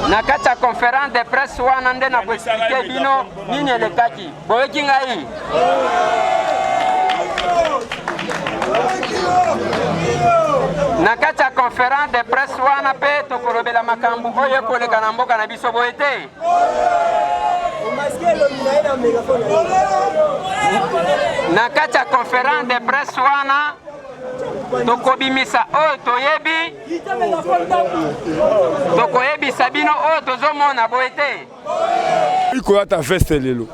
na kati ya conférence de presse wana nde na koexplike bino nini elekaki boyoki ngai na kati ya conférence de presse wana mpe tokolobela makambo oyo ekoleka na mboka na biso boye te na kati ya conférence de presse wana tokobimisa oyo toyebi tokoyebisa bino oyo tozomona boye te ikoyata veste lelo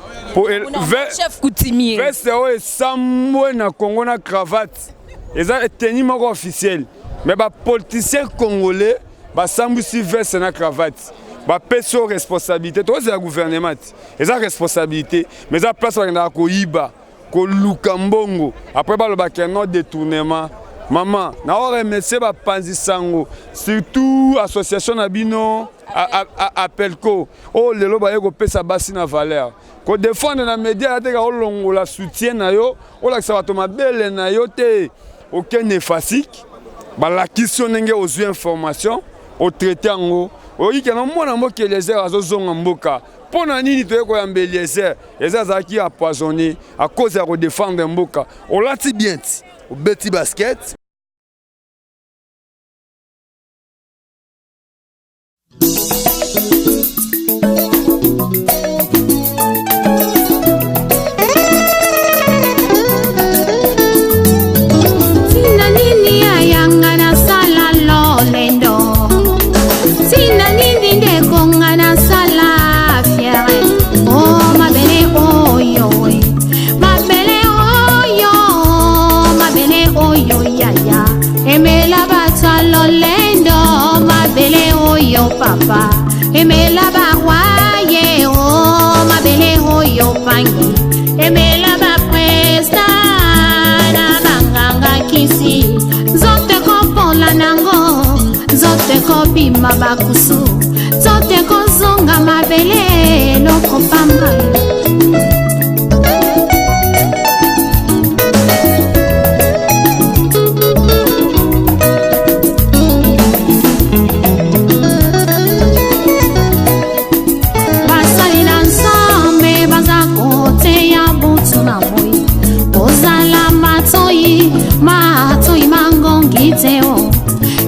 chef coutumier veste oyo esambwe na Congo na cravate eza tenue moko officielle mais bapoliticien congolais basambwisi veste na cravate bapesi oyo responsabilité tozela gouvernement eza responsabilité mais eza place bakendaka koyiba koluka mbongo après balobaka no détournement maman na remercier bapanzi sango surtout association na bino Apelco oh lelo baye kopesa basi na valeur ko défendre na média te ka olongola soutien na yo olakisa bato mabele na yo te aucun néfastique balakisi ndenge ozwi information au traité yango oyike na mwana mboka Eliezer azozonga mboka pona nini toye koyamba Eliezer azalaki empoisonné à cause ya kodéfendre mboka olati bien ti obeti basket papa emela barwaye oh mabele hoyo pangi emela ba presta na banganga kisi zote kopola nango zote kopima bakusu zote kozonga mabele loko pamba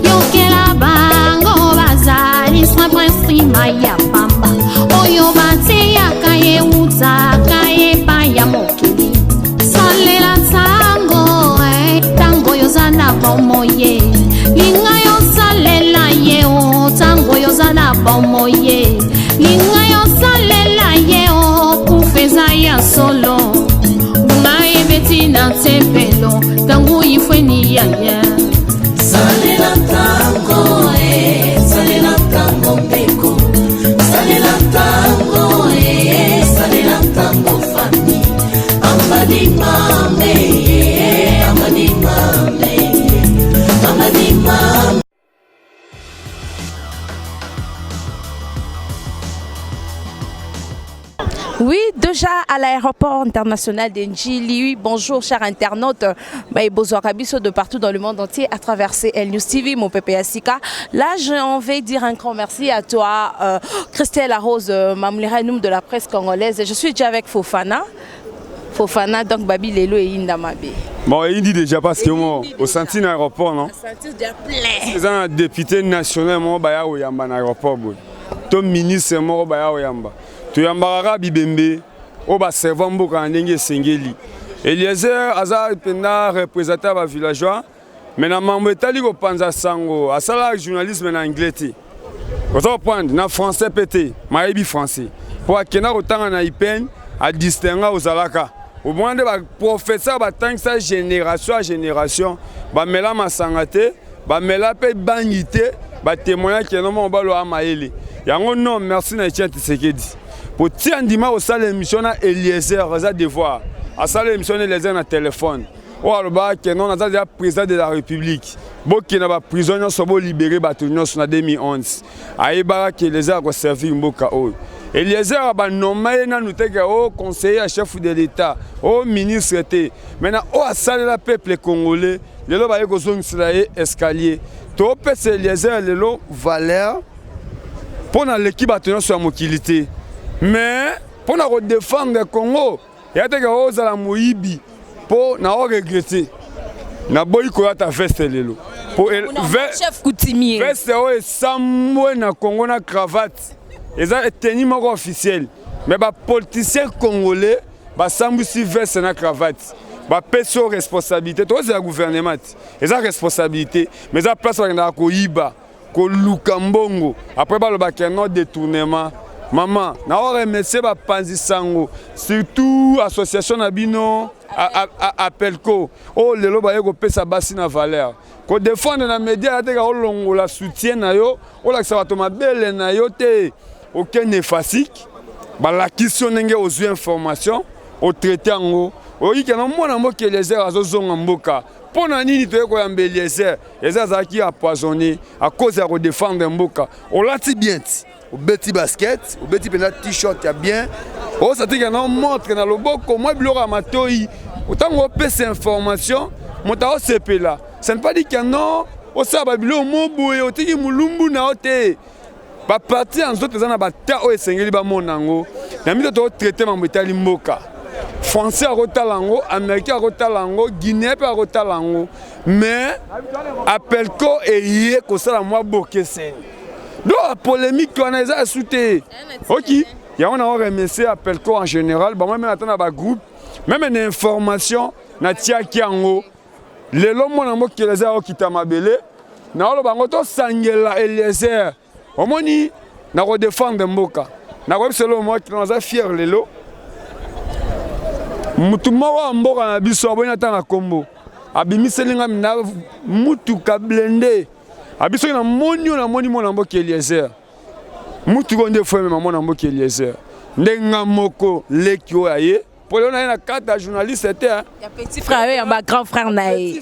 yokela bango bazali saprima ya pamba oyo bateyaka ye utaka epa ya mokili salela tango tango yozana bomoye linga yosalela ye o tango yozana bomoye linga yosalela ye o kufeza ya solo ngai betina tepelo tango ifweni ya Salela tango mbeko Salela tango fami Amadi mame Oui, déjà à l'aéroport international d'Ndjili. Oui, bonjour chers internautes. Bonjour de partout dans le monde entier à travers CL News TV, mon PPA Sika. Là, j'ai envie de dire un grand merci à toi, Christelle Arose, Mamliranoum de la presse congolaise. Je suis déjà avec Fofana. Fofana, donc Babi Lelo et Indamabe. Bon, il dit déjà parce que moi, au Santine aéroport, non? Santine déjà plein. C'est un député national, moi, Baya Oyamba aéroport. Ton ministre, moi, Baya Oyamba. Tu yambara bibembe oba servant mboka ndenge sengeli Eliezer aza pena représentateur ba villageois mais na mambo etali ko panza sango asala journalisme na anglais ozo prendre na français pété maïbi français pour akena kotanga na ipen a distinguer ozalaka au moins de ba professeur ba tangisa génération à génération ba mela masangate ba mela pe bangité ba témoigner que non mon balo amaele yango non merci na Etienne Tshisekedi. Pour tirer ndima au salle émission na Eliezer ça devoir à salle émission Eliezer na téléphone o aloba que non na déjà président de la République boki na ba prisonniers sobo libéré batonyo na 2011 aibara que Eliezer ko servir mboka o Eliezer ba nomé na nuteka o conseiller à chef de l'État au ministre té maintenant o a salle la peuple congolais lelo ba yeko zongisa escalier to pese Eliezer lelo valeur pour na l'équipe attention sur mokilité mais pour na défendre le Congo ya te ka ozala moyibi pour na regretter na boyi ko ta veste lelo pour chef coutumier veste o esamwe na Congo na cravate eza tenue moko officiel mais ba politicien congolais ba sambusi veste na cravate ba peso responsabilité to za gouvernement eza responsabilité mais za place ba ko yiba ko luka mbongo après ba lo ba keno détournement maman na remercier ba panzi sango surtout association na bino Apelco oh lelo ba yeko pesa basi na valeur ko défendre na média te ka olongo la soutien na yo o la sa bato mabele na yo te aucun néfastique ba la question ndenge ozu information au traité ngo o yike na mona mboka Eliezer azozonga mboka pona nini to yeko yamba Eliezer ezazaki empoisonné à cause de défendre mboka on lati bien au beti basket au beti pena t-shirt ya bien o ça te na montre na loboko moi bilora matoi autant on peut ces informations monta o sepela ça ne pas dire que non o sa ba bilo moboye o tiki mulumbu na ote ba parti en autres za na ba ta o esengeli ba monango na mito to traiter mambo etali mboka français a rotalango américain a rotalango guinéen a rotalango mais Apelco eye ko sala moi bokesen do polémique on a ça souté OK ya on a remercié Apelco en général ba moi même attendre ba groupe même une information na tia kiango lelo mona mo Eliezer o kitama belé na olo bango to sangela Eliezer omoni na ko défendre mboka na ko selo moi qui nous a fier lelo mutu moko mboka na biso abona tanga kombo abimiselinga na mutu ka blende abiso na monio na moni mona mboka Eliezer mutu gonde fo mema mona mboka Eliezer ndenga moko leki oyaye pour le na carte journaliste était hein ya petit frère et un grand frère naé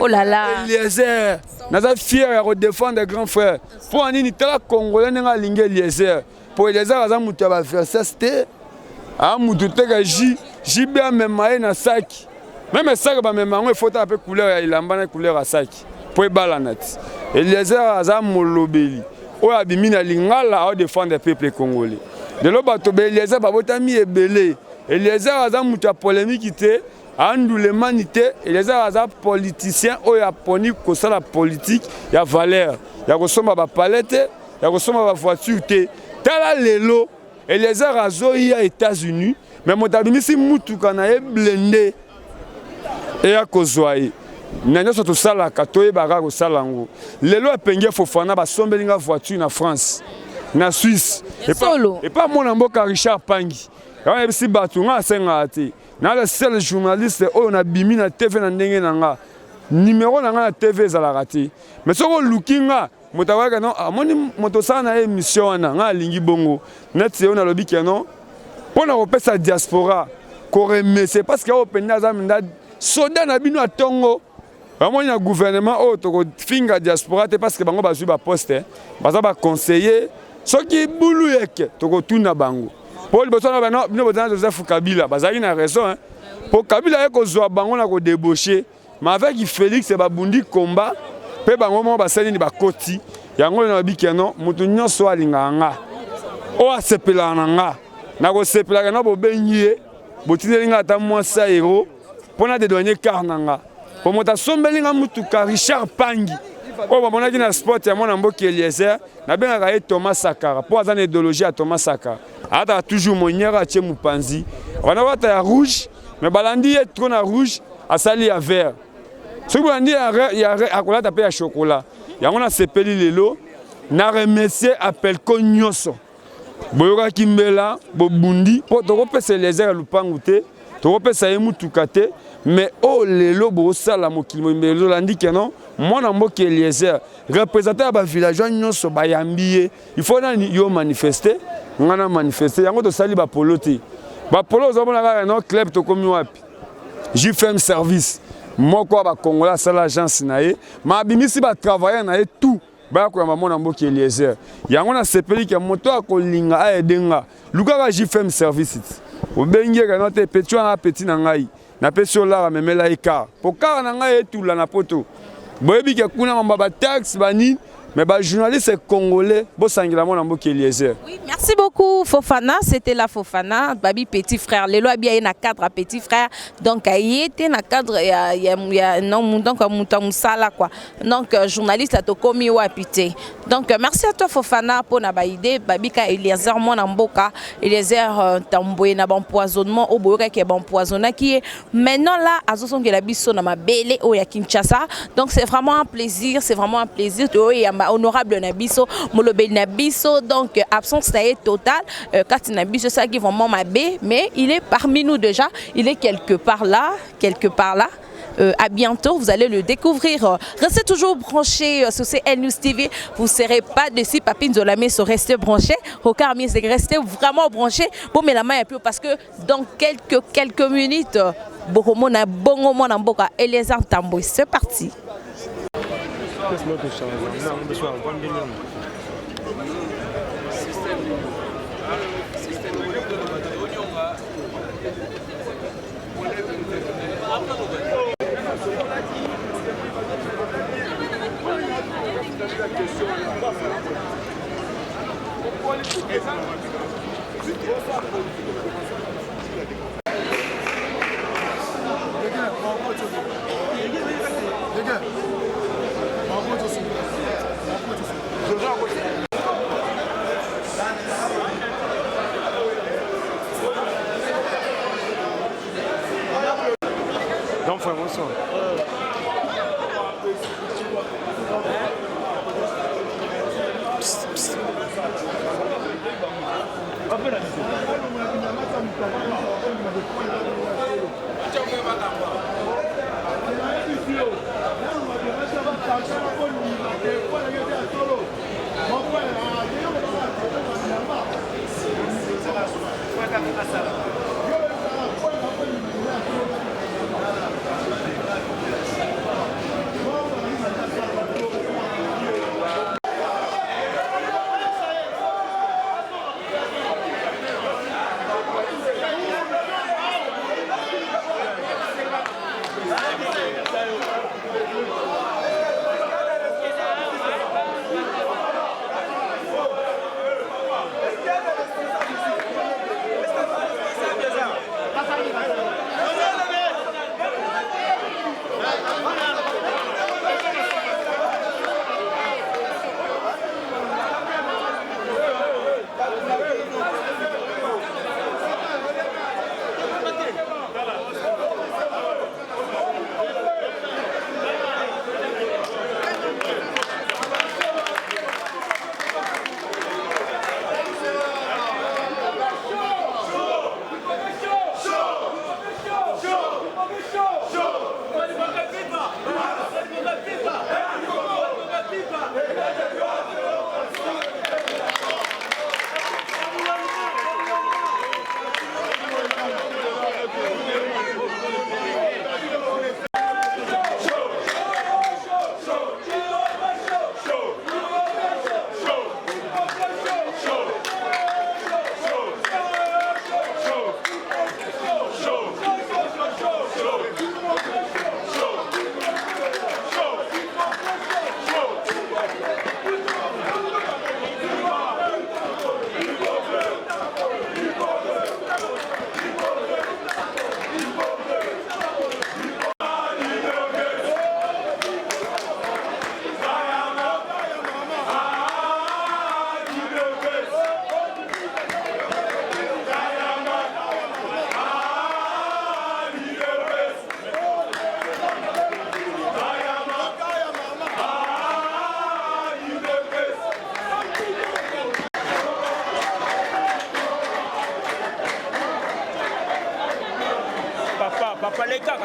oh là là Eliezer naza fier de défendre grand frère pour anini tala congolais nga linge Eliezer pour Eliezer aza mutu ba verseste a mutu teka jibé même na sac même sac ba même il faut un peu couleur ya ilamba na couleur à sac pour balanat Eliezer aza molobeli o abimi na lingala a défendre le peuple congolais de lo bato be Eliezer ba botami ebele Eliezer aza mutu ya polémique te andoulement te Eliezer aza politicien o ya poni ko sala politique ya valeur ya ko somba ba palette ya ko somba ba voiture te tala lelo Eliezer azoyi ya États-Unis mais motabimisi mutu kana e blende et ya kozwaye nanya soto sala katoye baka ko salango lelo apenge Fofana ba sombelinga voiture na France na Suisse et pas mon mboka Richard Pangi ya bisi batu nga senga ate na le seul journaliste o na bimi na TV na ndenge nanga numéro nanga na TV za la raté mais soko lookinga motawaka non amoni motosana na émission na nga lingi bongo net se on a lobi keno pona ko pesa diaspora ko remercier parce que o penda za minda soda na bino atongo amoni na gouvernement o to ko finga diaspora te parce que bango bazui ba poste baza ba conseiller soki bulu yeke to ko tuna bango pour besoin na bino besoin Joseph Kabila bazali na raison hein pour Kabila eko zwa bango na ko débaucher mais avec Félix ba bundi combat pe bango mo basali ni bakoti yango na bikeno mutu nyonso alinga nga o asepela nga na ko sepela na bo benye botinelinga ata mwasa hero pona de donner karnanga pour mota sombelinga mutu ka Richard Pangi o ba monaki na sport ya mona mboka Eliezer na benga ka Thomas Sakara pour azana idéologie à Thomas Sakara ata toujours monyera tie mupanzi wana wata ya rouge mais balandi est trop na rouge asali ya vert ce que balandi ya akola tapé ya chocolat yango na sepeli lelo na remercier Apelco nyonso boyoka kimbela bobundi po to kopesa Eliezer lupangu te to kopesa ye mutuka te mais oh lelo bo sala mokili mbelo landi kenon mwana mboka Eliezer représentant ba villageois nyonso bayambiye il faut na yo manifester ngana manifester yango to sali ba polote ba polo zo bona ka no club to komi wapi JFM service moko ba Congolais sala agence na ye ma bimisi ba travailler na ye tout ba ko ya mwana mboka Eliezer yango na sepeli ke moto akolinga a edenga lukaka JFM service obenge ka no te petit na ngai na pesio la memela eka pokara na ngai etula na poto boyebi ke kuna mamba taxe bani mais ba journaliste congolais bo sangila mona mboki Eliezer. Oui, merci beaucoup Fofana, c'était la Fofana, babi petit frère. Les lois bien na cadre petit frère. Donc il était na cadre non donc musala quoi. Donc journaliste a to komi wapité. Donc merci à toi Fofana pour na ba idée babi ka Eliezer mona mboka Eliezer tamboye na empoisonnement au boyoka qui est empoisonné qui est maintenant là azosonge la biso na mabele o ya Kinshasa. Donc c'est vraiment un plaisir de honorable Nabiso, Molobé Nabiso, donc absence totale. Quand Nabiso, ça qui est vraiment ma bé, mais il est parmi nous déjà, il est quelque part là. À bientôt, vous allez le découvrir. Restez toujours branchés sur CL News TV. Vous ne serez pas déçus. Papine Zolamé se rester branché. Rokar Mies, restez vraiment branchés. Bon, mais la main est plus parce que dans quelques minutes, Bohomo na bongo mona mboka Eliezer Tamboy. C'est parti. Donc vraiment ça. Papa les gars,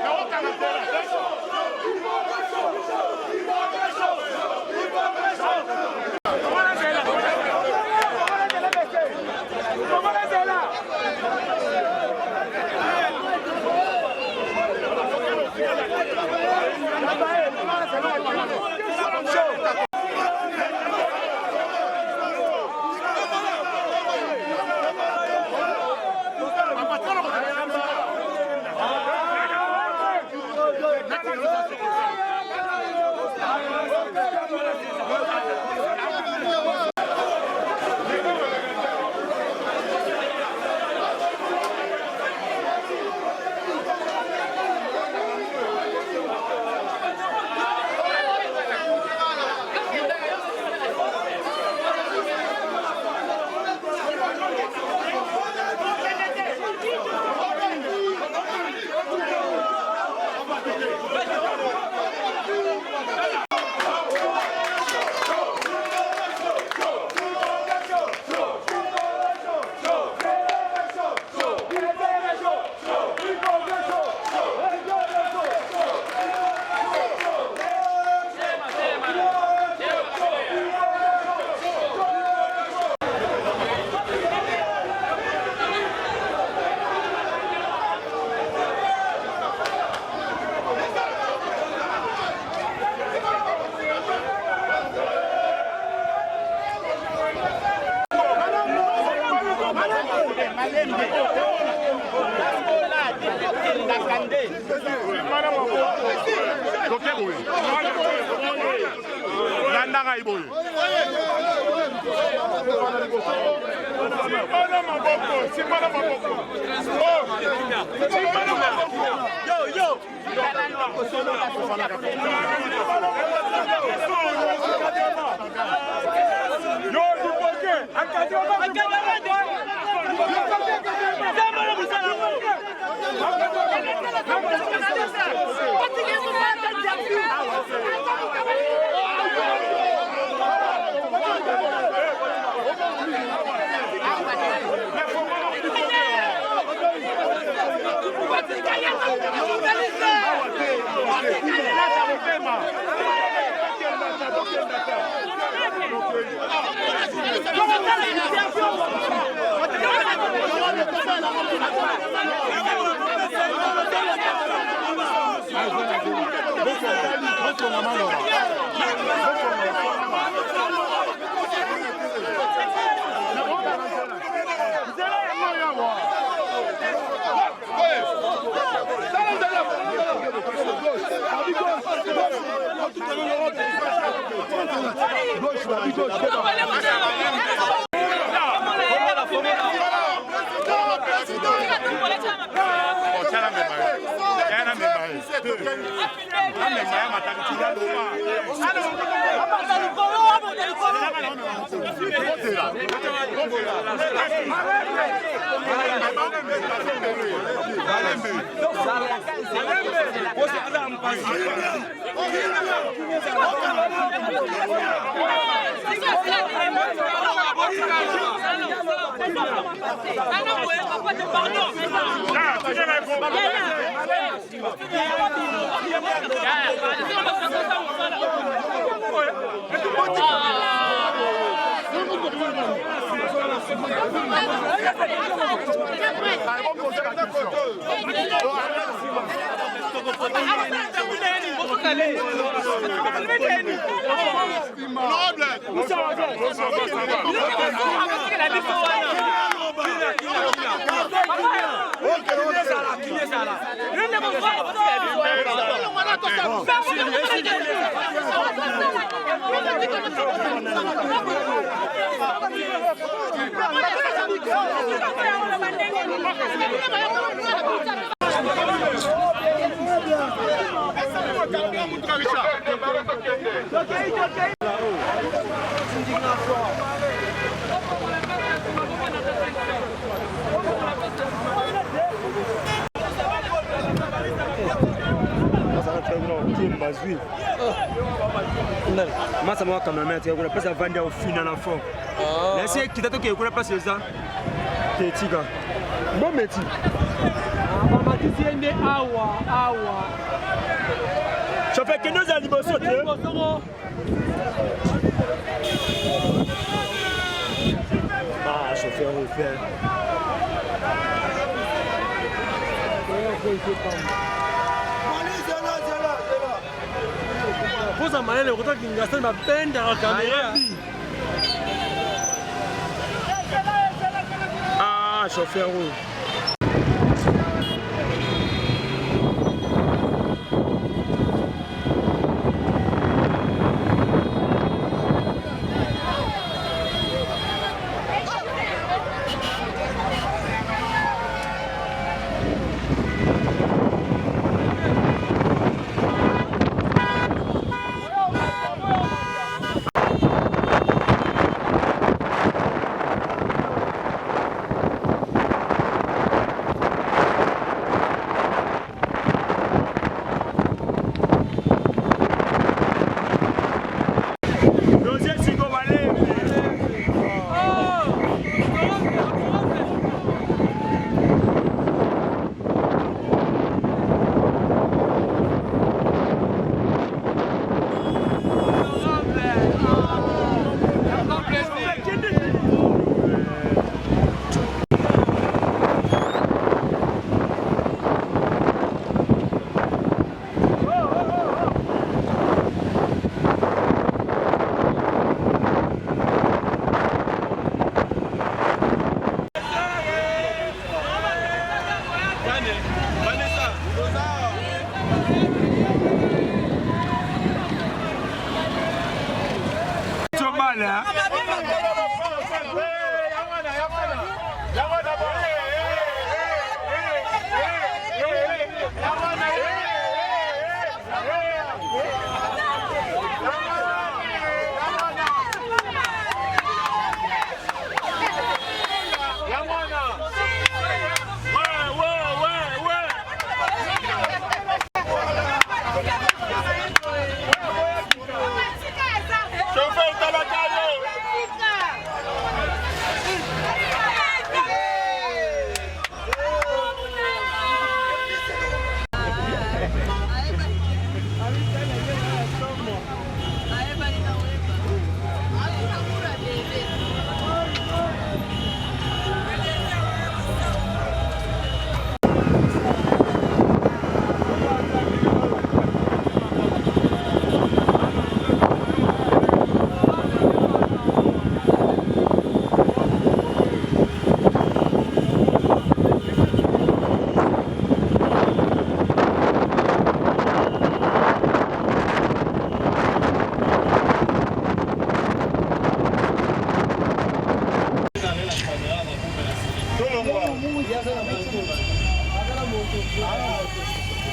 Não, Masa mwa cameraman tu kuna pesa vanda au fina na fond. Laissez kitato qui kuna pesa ça. Tetika. Bon métier. Ba matisi ende awa. Ça fait que nous allons sauter. Ah, chauffeur au fer. Posa maneno kutoka kingasani mapenda kwa kamera. Ah, chauffeur huyu. Vanessa.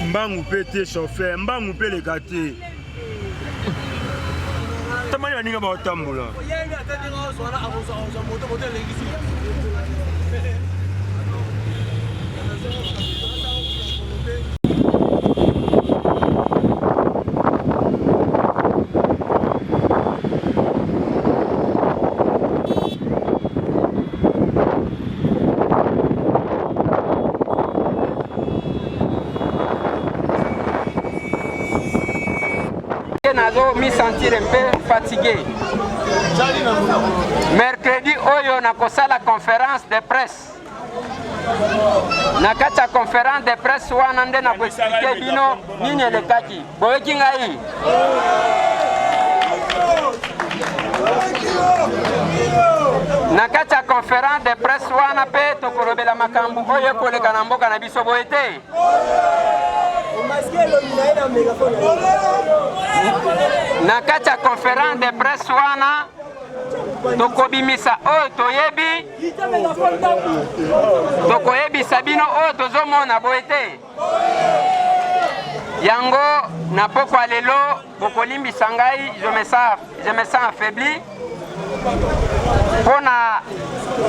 Mbangu pété chauffeur, mbangu pe le gâté. Tamani baninga ba otambola. Nazo mi sentir un peu fatigué. Mercredi oyo nakosala conférence de presse. Nakacha conférence de presse wana nde nakoexplike bino nini elekaki. Boyeki ngai. Nakacha conférence de presse wana pe tokolobela makambo oyo koleka na mboka na biso boye te. Nakati ya conférence de presse wana tokobimisa oyo toyebi tokoyebisa bino oyo tozomona boye te yango na pokwa lelo bokolimbisa ngai je me sens affaibli mpona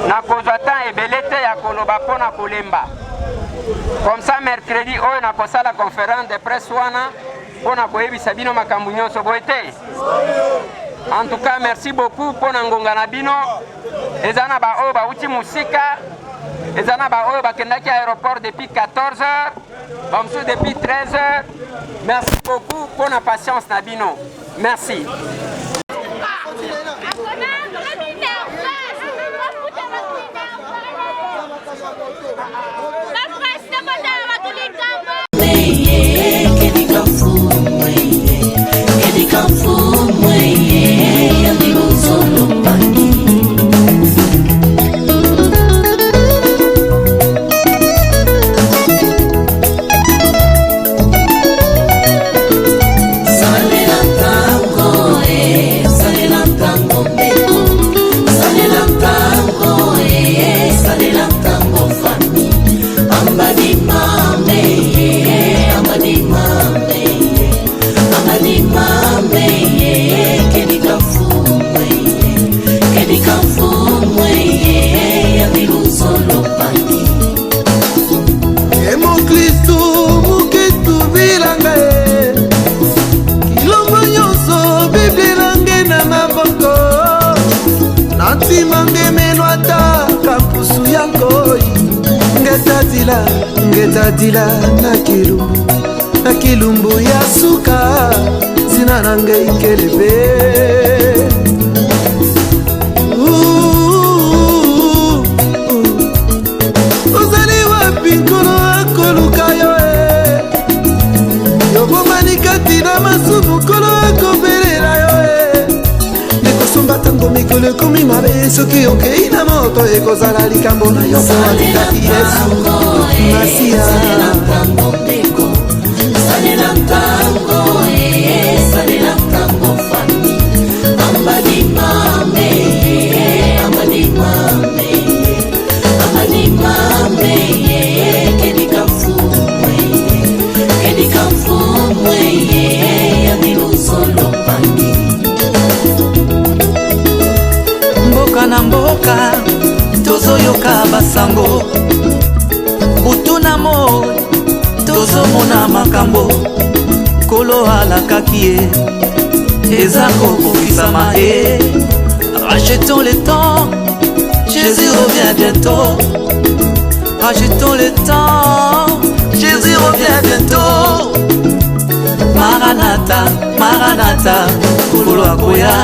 nakozwa temps ebele te ya koloba mpona kolemba. Comme ça, mercredi, on a passé la conférence de presse. On a koyebi sabino makambu nyonso boete. En tout cas, merci beaucoup pour Ngongana Bino. Ezana ba o ba uti musika. Ezana ba o ba kendaki à aéroport depuis 14h. Bamsou depuis 13h. Merci beaucoup pour la patience Nabino. Merci. Ngetadila na kilumbu ya suka zina nange ikelebe ozali wapi nkolo akoluka yo yobomani kati na masumu nkolo akobelela yo nekosomba tango mikolo ekomi mabe soki okei na moto ekozala likambo na yo po atikaki Yesu Masia. sango butu na moi tozomona makambo kolo alakaki ye eza kokokisama ye. Rachetons le temps, Jésus revient bientôt. Rachetons le temps, Jésus revient bientôt. Maranatha, Maranatha, kolo akoya.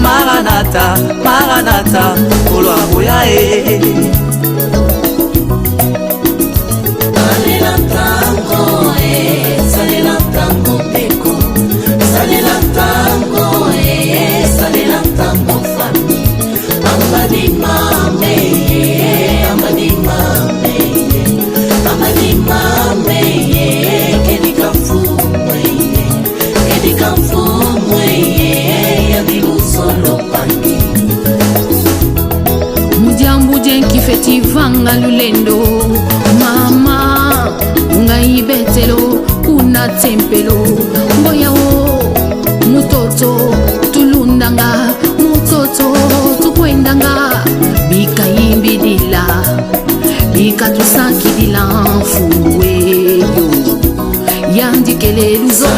Maranatha, Maranatha, kolo akoya e. Salela tango salela tango peko. Salela tango salela tango fami. Amadi mame, amadi mame, amadi mame, kedika fumwe, kedika fumwe, yadilu solo pangi. Mudiambu jenki feti vanga lulendo mama ngai betelo kuna tempelo ngoya o mutoto tulundanga mutoto tukwendanga bikayimbidila bikatusakidila mfuweyo yandikele luzo.